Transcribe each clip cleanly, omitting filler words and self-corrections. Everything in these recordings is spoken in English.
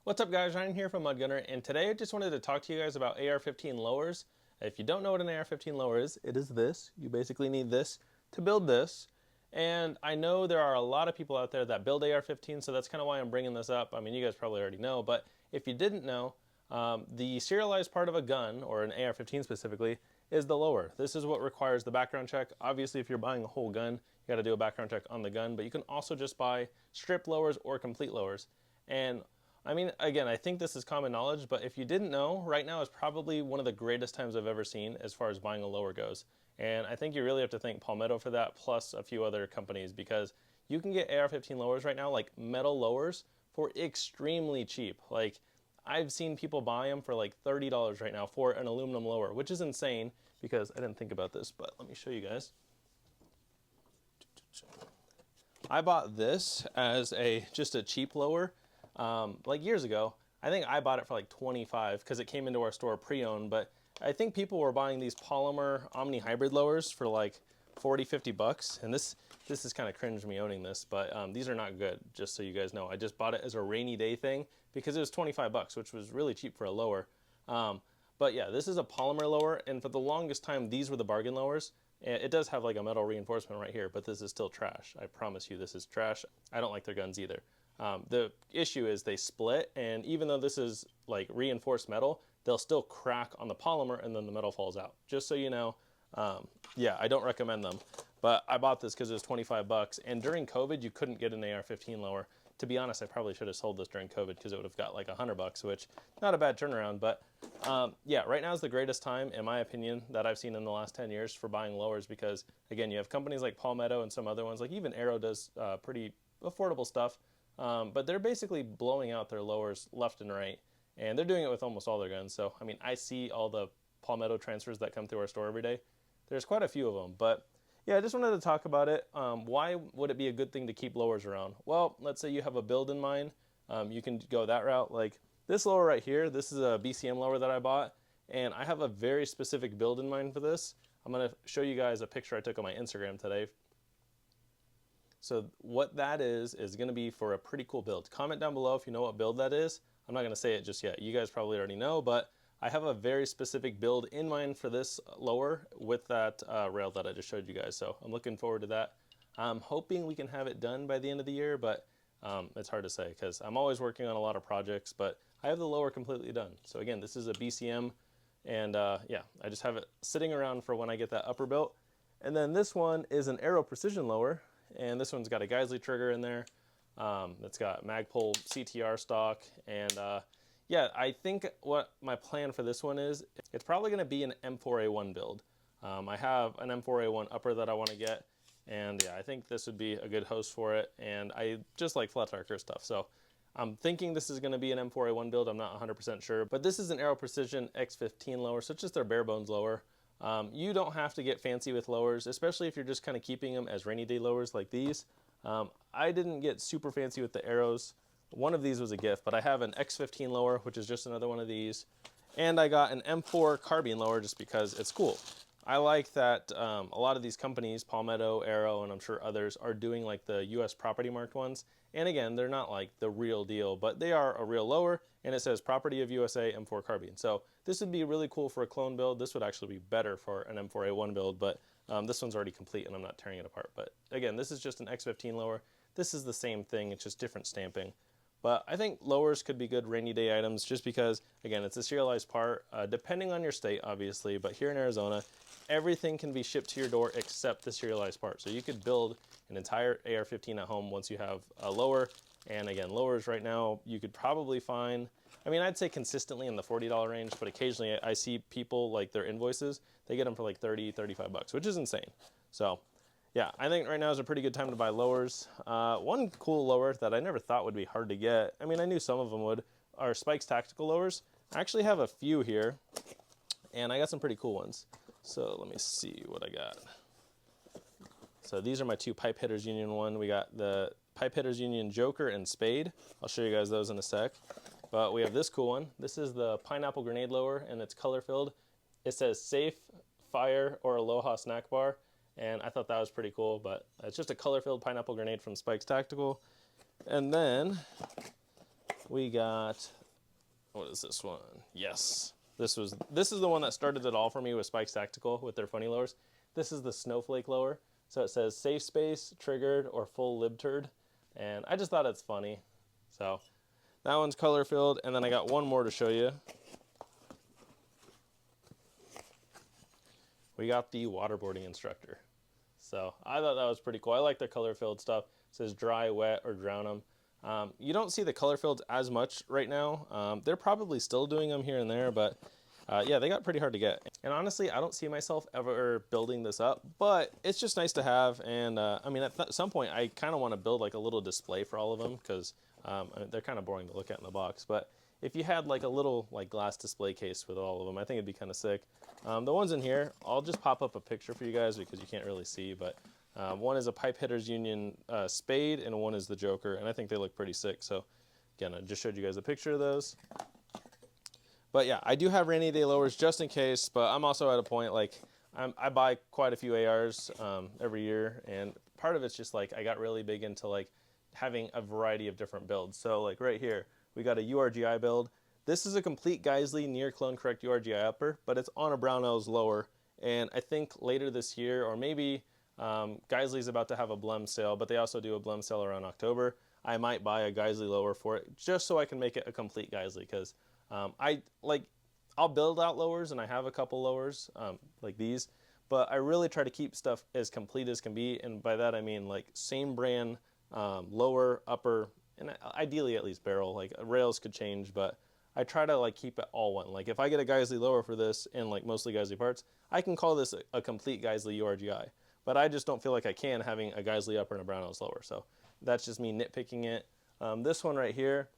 What's up guys, Ryan here from MudGunner, and today I just wanted to talk to you guys about AR-15 lowers. If you don't know what an AR-15 lower is, it is this. You basically need this to build this. And I know there are a lot of people out there that build AR-15, so that's kind of why I'm bringing this up. I mean, you guys probably already know, but if you didn't know, the serialized part of a gun, or an AR-15 specifically, is the lower. This is what requires the background check. Obviously, if you're buying a whole gun, you got to do a background check on the gun, but you can also just buy strip lowers or complete lowers. And I mean, again, I think this is common knowledge, but if you didn't know, right now is probably one of the greatest times I've ever seen as far as buying a lower goes. And I think you really have to thank Palmetto for that, plus a few other companies, because you can get AR-15 lowers right now, like metal lowers, for extremely cheap. Like, I've seen people buy them for like $30 right now for an aluminum lower, which is insane because I didn't think about this, but let me show you guys. I bought this as just a cheap lower like years ago. I think I bought it for like 25 because it came into our store pre-owned, but I think people were buying these polymer Omni hybrid lowers for like 40, 50 bucks. And this is kind of cringe me owning this, but these are not good, just so you guys know. I just bought it as a rainy day thing because it was 25 bucks, which was really cheap for a lower. But yeah, this is a polymer lower, and for the longest time, these were the bargain lowers. It does have like a metal reinforcement right here, but this is still trash. I promise you this is trash. I don't like their guns either. The issue is they split, and even though this is like reinforced metal, they'll still crack on the polymer and then the metal falls out. Just so you know, yeah, I don't recommend them. But I bought this because it was 25 bucks, and during COVID, you couldn't get an AR-15 lower. To be honest, I probably should have sold this during COVID because it would have got like 100 bucks, which not a bad turnaround. But yeah, right now is the greatest time, in my opinion, that I've seen in the last 10 years for buying lowers because, again, you have companies like Palmetto and some other ones, like even Arrow does pretty affordable stuff. But they're basically blowing out their lowers left and right, and they're doing it with almost all their guns. So, I mean, I see all the Palmetto transfers that come through our store every day. There's quite a few of them, but yeah, I just wanted to talk about it. Why would it be a good thing to keep lowers around? Well, let's say you have a build in mind. You can go that route. Like this lower right here, this is a BCM lower that I bought, and I have a very specific build in mind for this. I'm going to show you guys a picture I took on my Instagram today. So what that is going to be for a pretty cool build. Comment down below if you know what build that is. I'm not going to say it just yet. You guys probably already know, but I have a very specific build in mind for this lower with that rail that I just showed you guys. So I'm looking forward to that. I'm hoping we can have it done by the end of the year, but it's hard to say because I'm always working on a lot of projects, but I have the lower completely done. So again, this is a BCM, and yeah, I just have it sitting around for when I get that upper built. And then this one is an Arrow Precision lower, and this one's got a Geisley trigger in there. It's got Magpul CTR stock, and yeah, I think what my plan for this one is, it's probably going to be an M4A1 build. I have an M4A1 upper that I want to get, and yeah, I think this would be a good host for it, and I just like flat darker stuff, so I'm thinking this is going to be an M4A1 build. I'm not 100% sure, but this is an Arrow Precision X15 lower, so it's just their bare bones lower. You don't have to get fancy with lowers, especially if you're just kind of keeping them as rainy day lowers like these. I didn't get super fancy with the arrows. One of these was a gift, but I have an X15 lower, which is just another one of these. And I got an M4 carbine lower just because it's cool. I like that a lot of these companies, Palmetto, Arrow, and I'm sure others, are doing like the US property marked ones. And again, they're not like the real deal, but they are a real lower, and it says Property of USA M4 carbine. So this would be really cool for a clone build. This would actually be better for an M4A1 build, but this one's already complete and I'm not tearing it apart. But again, this is just an X15 lower. This is the same thing, it's just different stamping. But I think lowers could be good rainy day items just because, again, it's a serialized part, depending on your state, obviously. But here in Arizona, everything can be shipped to your door except the serialized part. So you could build an entire AR-15 at home once you have a lower. And again, lowers right now, you could probably find, I mean, I'd say consistently in the $40 range, but occasionally I see people, like their invoices, they get them for like 30, 35 bucks, which is insane. So yeah, I think right now is a pretty good time to buy lowers. One cool lower that I never thought would be hard to get, I mean, I knew some of them would, are Spikes tactical lowers. I actually have a few here, and I got some pretty cool ones. So let me see what I got. So these are my two Pipe Hitters Union one. We got the Pipe Hitters Union Joker and Spade. I'll show you guys those in a sec. But we have this cool one. This is the Pineapple Grenade Lower, and it's color filled. It says Safe, Fire, or Aloha Snack Bar. And I thought that was pretty cool, but it's just a color-filled pineapple grenade from Spikes Tactical. And then we got, what is this one? Yes. This is the one that started it all for me with Spikes Tactical with their funny lowers. This is the Snowflake lower. So it says safe space, triggered, or full libturd. And I just thought it's funny. So that one's color filled. And then I got one more to show you. We got the waterboarding instructor. So I thought that was pretty cool. I like the color filled stuff. It says dry, wet, or drown them. You don't see the color filled as much right now. They're probably still doing them here and there, but yeah, they got pretty hard to get. And honestly, I don't see myself ever building this up, but it's just nice to have. And I mean, at some point, I kind of want to build like a little display for all of them because they're kind of boring to look at in the box. But if you had like a little like glass display case with all of them, I think it'd be kind of sick. The ones in here, I'll just pop up a picture for you guys because you can't really see, but one is a Pipe Hitters Union Spade and one is the Joker, and I think they look pretty sick. So again, I just showed you guys a picture of those. But yeah, I do have rainy day lowers just in case, but I'm also at a point like I buy quite a few ARs every year, and part of it's just like I got really big into like having a variety of different builds. So like right here, we got a URGI build. This is a complete Geissele near clone correct URGI upper, but it's on a Brownells lower. And I think later this year, or maybe Geissele's about to have a Blem sale, but they also do a Blem sale around October. I might buy a Geissele lower for it just so I can make it a complete Geissele because I'll build out lowers and I have a couple lowers like these, but I really try to keep stuff as complete as can be. And by that, I mean like same brand, lower, upper, and ideally at least barrel. Like rails could change, but I try to like keep it all one. Like if I get a Geissele lower for this and like mostly Geissele parts, I can call this a complete Geissele URGI. But I just don't feel like I can having a Geissele upper and a Brownells lower. So that's just me nitpicking it. This one right here,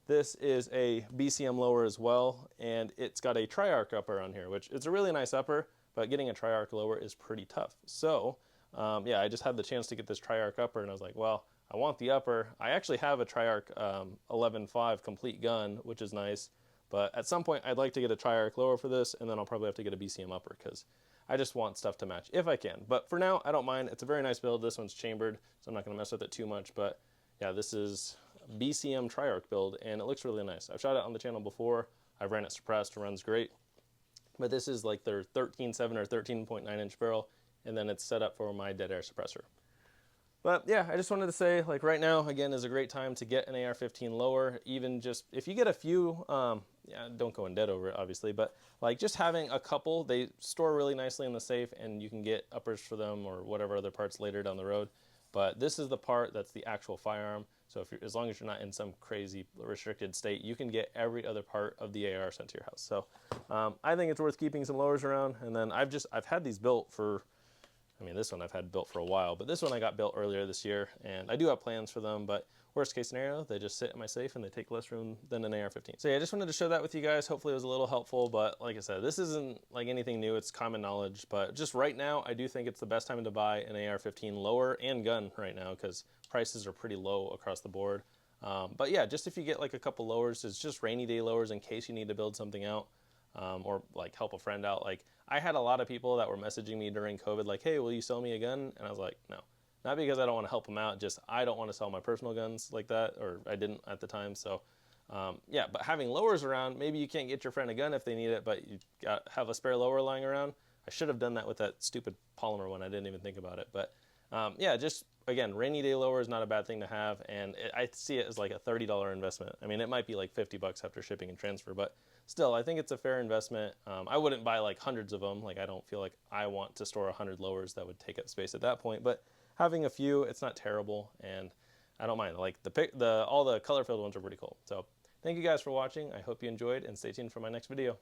this is a BCM lower as well, and it's got a Triarch upper on here, which it's a really nice upper, but getting a Triarch lower is pretty tough. So yeah, I just had the chance to get this Triarch upper, and I was like, well, I want the upper. I actually have a Triarch 11.5 complete gun, which is nice, but at some point I'd like to get a Triarch lower for this, and then I'll probably have to get a BCM upper because I just want stuff to match if I can. But for now, I don't mind. It's a very nice build. This one's chambered, so I'm not going to mess with it too much, but yeah, this is BCM Triarch build, and it looks really nice. I've shot it on the channel before. I've ran it suppressed. It runs great. But this is like their 13.7 or 13.9 inch barrel, and then it's set up for my dead air suppressor. But yeah, I just wanted to say, like right now, again, is a great time to get an AR-15 lower. Even just, if you get a few, yeah, don't go in debt over it, obviously, but like just having a couple, they store really nicely in the safe, and you can get uppers for them or whatever other parts later down the road. But this is the part that's the actual firearm. So if you're, as long as you're not in some crazy restricted state, you can get every other part of the AR sent to your house. So I think it's worth keeping some lowers around. And then I've had these built for, I mean, this one I've had built for a while, but this one I got built earlier this year, and I do have plans for them, but worst case scenario, they just sit in my safe and they take less room than an AR-15. So yeah, I just wanted to show that with you guys. Hopefully it was a little helpful, but like I said, this isn't like anything new. It's common knowledge, but just right now, I do think it's the best time to buy an AR-15 lower and gun right now because prices are pretty low across the board. But yeah, just if you get like a couple lowers, it's just rainy day lowers in case you need to build something out. Or like help a friend out. Like I had a lot of people that were messaging me during COVID like, hey, will you sell me a gun? And I was like, no, not because I don't want to help them out, just I don't want to sell my personal guns like that, or I didn't at the time. So yeah, but having lowers around, maybe you can't get your friend a gun if they need it, but you have a spare lower lying around. I should have done that with that stupid polymer one. I didn't even think about it. But yeah, just again, rainy day lower is not a bad thing to have, and I see it as like a $30 investment. I mean, it might be like $50 after shipping and transfer, but still, I think it's a fair investment. I wouldn't buy like hundreds of them. Like I don't feel like I want to store 100 lowers. That would take up space at that point. But having a few, it's not terrible, and I don't mind. Like all the color-filled ones are pretty cool. So thank you guys for watching. I hope you enjoyed, and stay tuned for my next video.